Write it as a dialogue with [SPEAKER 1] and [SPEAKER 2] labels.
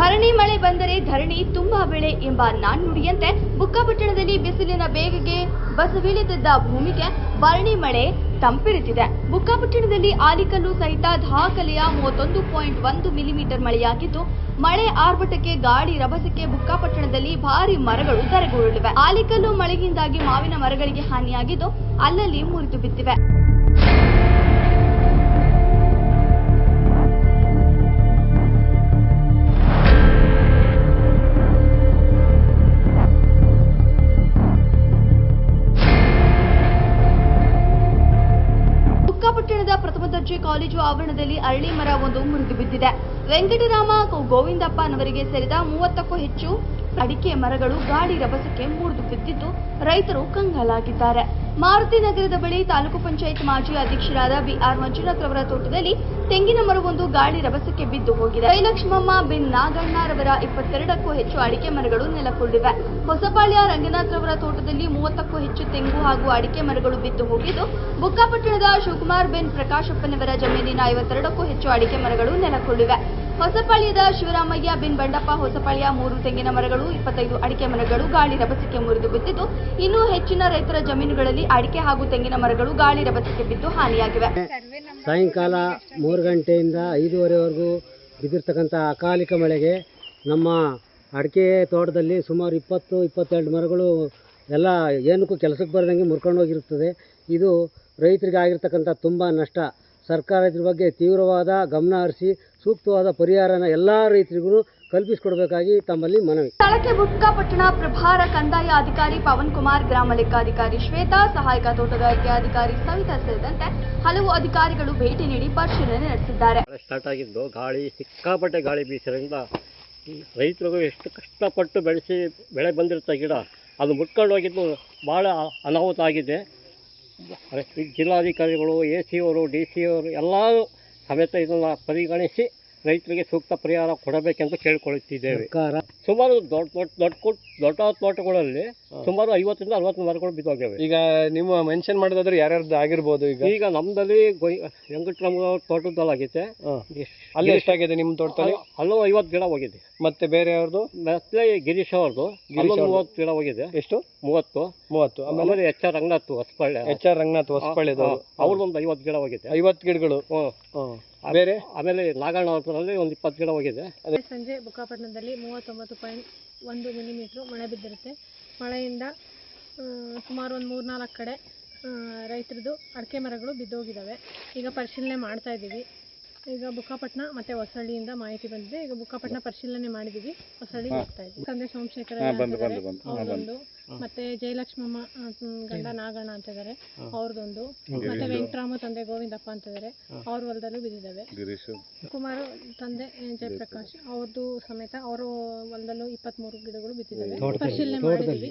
[SPEAKER 1] ಭರಣಿ ಮಳೆ ಬಂದರೆ ಧರಣಿ ತುಂಬಾ ಬೆಳೆ ಎಂಬ ನಾಣ್ಣುಡಿಯಂತೆ ಬುಕ್ಕಾಪಟ್ಟಣದಲ್ಲಿ ಬಿಸಿಲಿನ ಬೇಗೆಗೆ ಬಸವಿಳಿದಿದ್ದ ಭೂಮಿಗೆ ಭರಣಿ ಮಳೆ ತಂಪಿರುತ್ತಿದೆ. ಬುಕ್ಕಾಪಟ್ಟಣದಲ್ಲಿ ಆಲಿಕಲ್ಲು ಸಹಿತ ದಾಖಲೆಯ 31.1 ಮಿಲಿಮೀಟರ್ ಮಳೆಯಾಗಿದ್ದು, ಮಳೆ ಆರ್ಭಟಕ್ಕೆ ಗಾಳಿ ರಭಸಕ್ಕೆ ಬುಕ್ಕಾಪಟ್ಟಣದಲ್ಲಿ ಭಾರಿ ಮರಗಳು ಧರೆಗುರುಳಿವೆ. ಆಲಿಕಲ್ಲು ಮಳೆಯಿಂದಾಗಿ ಮಾವಿನ ಮರಗಳಿಗೆ ಹಾನಿಯಾಗಿದ್ದು, ಅಲ್ಲಲ್ಲಿ ಮುರಿದು ಬಿದ್ದಿವೆ. ಬುಕ್ಕಾಪಟ್ಟಣದ ಪ್ರಥಮ ದರ್ಜೆ ಕಾಲೇಜು ಆವರಣದಲ್ಲಿ ಅರಳಿ ಮರ ಒಂದು ಮುರಿದು ಬಿದ್ದಿದೆ. ವೆಂಕಟರಾಮ ಗೋವಿಂದಪ್ಪನವರಿಗೆ ಸೇರಿದ 30ಕ್ಕೂ ಹೆಚ್ಚು ಅಡಿಕೆ ಮರಗಳು ಗಾಳಿ ರಭಸಕ್ಕೆ ಮುರಿದು ಬಿದ್ದಿದ್ದು, ರೈತರು ಕಂಗಾಲಾಗಿದ್ದಾರೆ. ಮಾರುತಿ ನಗರದ ಬಳಿ ತಾಲೂಕು ಪಂಚಾಯತ್ ಮಾಜಿ ಅಧ್ಯಕ್ಷರಾದ ಬಿಆರ್ ಮಂಜುನಾಥ್ ರವರ ತೋಟದಲ್ಲಿ ತೆಂಗಿನ ಮರವೊಂದು ಗಾಳಿ ರಭಸಕ್ಕೆ ಬಿದ್ದು ಹೋಗಿದೆ. ಜಯಲಕ್ಷ್ಮಮ್ಮ ಬಿನ್ ನಾಗಣ್ಣರವರ 22ಕ್ಕೂ ಹೆಚ್ಚು ಅಡಿಕೆ ಮರಗಳು ನೆಲಕ್ಕುರುಳಿವೆ. ಹೊಸಪಾಳ್ಯ ರಂಗನಾಥ್ ರವರ ತೋಟದಲ್ಲಿ 30ಕ್ಕೂ ಹೆಚ್ಚು ತೆಂಗು ಹಾಗೂ ಅಡಿಕೆ ಮರಗಳು ಬಿದ್ದು ಹೋಗಿದ್ದು, ಬುಕ್ಕಾಪಟ್ಟಣದ ಶಿವಕುಮಾರ್ ಬಿನ್ ಪ್ರಕಾಶಪ್ಪನವರ ಜಮೀನಿನ 52ಕ್ಕೂ ಹೆಚ್ಚು ಅಡಿಕೆ ಮರಗಳು ನೆಲಕ್ಕುರುಳಿವೆ. ಹೊಸಪಾಳ್ಯದ ಶಿವರಾಮಯ್ಯ ಬಿನ್ ಬಂಡಪ್ಪ ಹೊಸಪಾಳ್ಯ 3 ತೆಂಗಿನ ಮರಗಳು, 25 ಅಡಿಕೆ ಮರಗಳು ಗಾಳಿ ರಭಸಕ್ಕೆ ಮುರಿದು ಬಿದ್ದಿದ್ದು, ಇನ್ನೂ ಹೆಚ್ಚಿನ ರೈತರ ಜಮೀನುಗಳಲ್ಲಿ ಅಡಿಕೆ ಹಾಗೂ ತೆಂಗಿನ ಮರಗಳು ಗಾಳಿ ರಭಸಕ್ಕೆ ಬಿದ್ದು ಹಾನಿಯಾಗಿವೆ.
[SPEAKER 2] ಸಾಯಂಕಾಲ 3 ಗಂಟೆಯಿಂದ 5:30ವರೆಗೂ ಬಿದ್ದಿರ್ತಕ್ಕಂಥ ಅಕಾಲಿಕ ಮಳೆಗೆ ನಮ್ಮ ಅಡಿಕೆ ತೋಟದಲ್ಲಿ ಸುಮಾರು 20-22 ಮರಗಳು ಎಲ್ಲ ಏನಕ್ಕೂ ಕೆಲಸಕ್ಕೆ ಬರದಂಗೆ ಮುರ್ಕೊಂಡು ಹೋಗಿರುತ್ತದೆ. ಇದು ರೈತರಿಗೆ ಆಗಿರ್ತಕ್ಕಂಥ ತುಂಬ ನಷ್ಟ. ಸರ್ಕಾರ ಇದ್ರ ಬಗ್ಗೆ ತೀವ್ರವಾದ ಗಮನ ಹರಿಸಿ ಸೂಕ್ತವಾದ ಪರಿಹಾರನ ಎಲ್ಲ ರೈತರಿಗೂ ಕಲ್ಪಿಸಿಕೊಡಬೇಕಾಗಿ ತಮ್ಮಲ್ಲಿ ಮನವಿ.
[SPEAKER 1] ಸ್ಥಳಕ್ಕೆ ಬುಕ್ಕಾಪಟ್ಟಣ ಪ್ರಭಾರ ಕಂದಾಯ ಅಧಿಕಾರಿ ಪವನ್ ಕುಮಾರ್, ಗ್ರಾಮ ಲೆಕ್ಕಾಧಿಕಾರಿ ಶ್ವೇತಾ, ಸಹಾಯಕ ತೋಟಗಾರಿಕೆ ಅಧಿಕಾರಿ ಸವಿತಾ ಸೇರಿದಂತೆ ಹಲವು ಅಧಿಕಾರಿಗಳು ಭೇಟಿ ನೀಡಿ ಪರಿಶೀಲನೆ ನಡೆಸಿದ್ದಾರೆ.
[SPEAKER 3] ಸ್ಟಾರ್ಟ್ ಆಗಿದ್ದು ಗಾಳಿ, ಸಿಕ್ಕಾಪಟ್ಟೆ ಗಾಳಿ ಬೀಸಿದ್ರಿಂದ ರೈತರಿಗೂ ಎಷ್ಟು ಕಷ್ಟಪಟ್ಟು ಬೆಳೆ ಬಂದಿರ್ತ ಗಿಡ ಅದು ಮುಟ್ಕೊಂಡು ಹೋಗಿದ್ದು ಭಾಳ ಅನಾಹುತ ಆಗಿದೆ. ಜಿಲ್ಲಾಧಿಕಾರಿಗಳು, AC ಅವರು, DC ಅವರು ಎಲ್ಲರೂ ಸಮೇತ ಇದನ್ನು ಪರಿಗಣಿಸಿ ರೈತರಿಗೆ ಸೂಕ್ತ ಪರಿಹಾರ ಕೊಡಬೇಕೆಂದು ಕೇಳಿಕೊಳ್ಳುತ್ತಿದ್ದೇವೆ. ಸುಮಾರು ದೊಡ್ಡ ತೋಟಗಳಲ್ಲಿ ಸುಮಾರು 50-60 ಮರಗಳು ಬಿದ್ದೋಗಿವೆ.
[SPEAKER 4] ಈಗ ನೀವು ಮೆನ್ಷನ್ ಮಾಡೋದಾದ್ರೆ ಯಾರ್ಯಾರ್ದು ಆಗಿರ್ಬೋದು? ಈಗ
[SPEAKER 3] ನಮ್ಮದಲ್ಲಿ ವೆಂಕಟರಾಮ ತೋಟದಲ್ಲಾಗಿದೆ.
[SPEAKER 4] ಅಲ್ಲಿ ಎಷ್ಟಾಗಿದೆ ನಿಮ್ಮ ತೋಟದಲ್ಲಿ?
[SPEAKER 3] ಅಲ್ಲೂ 50 ಗಿಡ ಹೋಗಿದೆ.
[SPEAKER 4] ಮತ್ತೆ ಬೇರೆ ಅವ್ರದ್ದು?
[SPEAKER 3] ಮತ್ತೆ ಗಿರೀಶ್ ಅವ್ರದ್ದು 30 ಗಿಡ ಹೋಗಿದೆ.
[SPEAKER 4] ಎಷ್ಟು? 30.
[SPEAKER 3] ಆಮೇಲೆ HR ರಂಗನಾಥ್ ಹೊಸಪಳ್ಳಿ ಅವ್ರದ್ದೊಂದು 50 ಗಿಡ ಹೋಗಿದೆ.
[SPEAKER 4] 50 ಗಿಡಗಳು. ಬೇರೆ
[SPEAKER 3] ಆಮೇಲೆ ನಾಗಣ್ಣ ಅವರಲ್ಲಿ ಒಂದು 20 ಗಿಡ ಹೋಗಿದೆ.
[SPEAKER 5] ಸಂಜೆ ಬುಕ್ಕಾಪಟ್ಟಣದಲ್ಲಿ 39.1 ಮಿಲಿಮೀಟರ್ ಮಳೆ ಬಿದ್ದಿರುತ್ತೆ. ಮಳೆಯಿಂದ ಸುಮಾರು ಒಂದು 3-4 ಕಡೆ ರೈತರದ್ದು ಅಡಿಕೆ ಮರಗಳು ಬಿದ್ದೋಗಿದ್ದಾವೆ. ಈಗ ಪರಿಶೀಲನೆ ಮಾಡ್ತಾ ಇದ್ದೀವಿ. ಈಗ ಬುಕ್ಕಾಪಟ್ಟಣ ಮತ್ತು ಹೊಸಳ್ಳಿಯಿಂದ ಮಾಹಿತಿ ಬಂದಿದೆ. ಈಗ ಬುಕ್ಕಾಪಟ್ಟಣ ಪರಿಶೀಲನೆ ಮಾಡಿದ್ದೀವಿ, ಹೊಸಳ್ಳಿಗೆ ಹೋಗ್ತಾ ಇದ್ದೀವಿ. ತಂದೆ ಸೋಮಶೇಖರ ಅವ್ರದ್ದೊಂದು, ಮತ್ತು ಜಯಲಕ್ಷ್ಮಮ್ಮ ಗಂಡ ನಾಗಣ್ಣ ಅಂತಿದ್ದಾರೆ ಅವ್ರದ್ದೊಂದು, ಮತ್ತು ವೆಂಕಟರಾಮ ತಂದೆ ಗೋವಿಂದಪ್ಪ ಅಂತಿದ್ದಾರೆ ಅವ್ರ ಹೊಲದಲ್ಲೂ ಬಿದ್ದಿದ್ದಾವೆ. ಕುಮಾರ್ ತಂದೆ ಜಯಪ್ರಕಾಶ್ ಅವ್ರದ್ದು ಸಮೇತ ಅವ್ರ ಹೊಲದಲ್ಲೂ 23 ಗಿಡಗಳು ಬಿದ್ದಿದ್ದಾವೆ. ಪರಿಶೀಲನೆ ಮಾಡಿದ್ದೀವಿ.